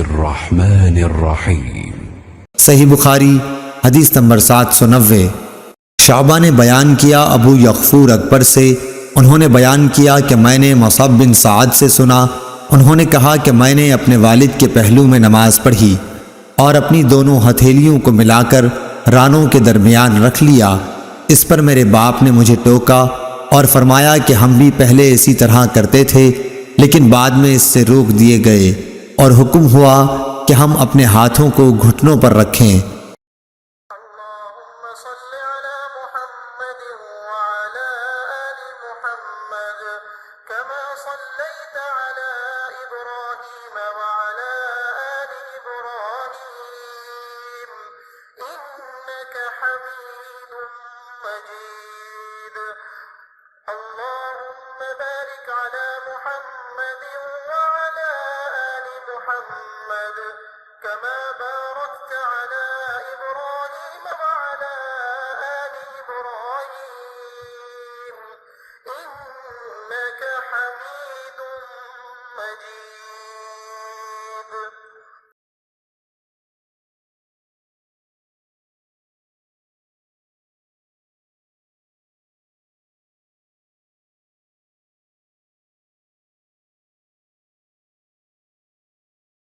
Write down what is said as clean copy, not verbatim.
बिस्मिल्लाहिर्रहमानिर्रहीम। सही बुखारी हदीस नंबर 790। शाबा ने बयान किया अबू यगफूर अकबर से, उन्होंने बयान किया कि मैंने मसअब बिन साद से सुना, उन्होंने कहा कि मैंने अपने वालिद के पहलू में नमाज पढ़ी और अपनी दोनों हथेलियों को मिलाकर रानों के दरमियान रख लिया। इस पर मेरे बाप ने मुझे टोका और फरमाया कि हम भी पहले इसी तरह करते थे, लेकिन बाद में इससे रोक दिए गए और हुक्म हुआ कि हम अपने हाथों को घुटनों पर रखें। حميد مجيد।